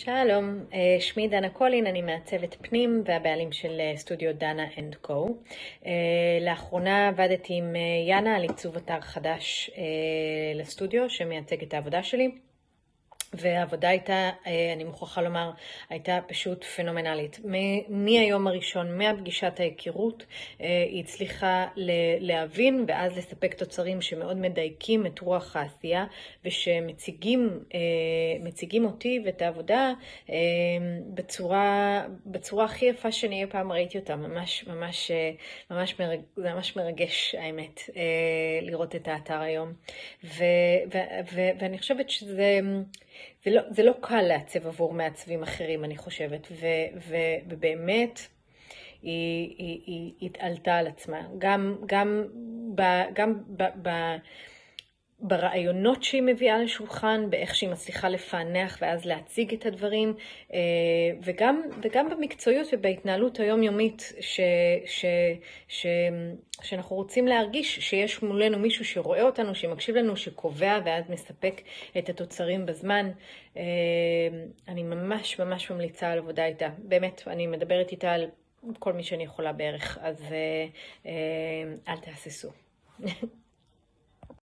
שלום, שמי דנה קולין, אני מעצבת פנים והבעלים של סטודיו דנה אנד קו. לאחרונה עבדתי עם יאנה על עיצוב אתר חדש לסטודיו שמייצג את העבודה שלי. והעבודה הייתה, אני מוכרחה לומר, הייתה פשוט פנומנלית. מהיום הראשון, מהפגישת ההיכרות, היא הצליחה להבין ואז לספק תוצרים שמאוד מדייקים את רוח העשייה, ושמציגים אותי ואת העבודה בצורה הכי יפה שאני אי פעם ראיתי אותה. זה ממש מרגש, האמת, לראות את האתר היום. ואני חושבת זה לא קל לעצב עבור מעצבים אחרים, אני חושבת, ובאמת היא התעלתה על עצמה. גם ברעיונות שהיא מביאה לשולחן, באיך שהיא מצליחה לפענח ואז להציג את הדברים, וגם במקצועיות ובהתנהלות היומיומית שאנחנו רוצים להרגיש שיש מולנו מישהו שרואה אותנו, שמקשיב לנו, שקובע ואז מספק את התוצרים בזמן. אני ממש ממליצה על עבודה איתה. באמת, אני מדברת איתה על כל מי שאני יכולה בערך, אז אל תהססו.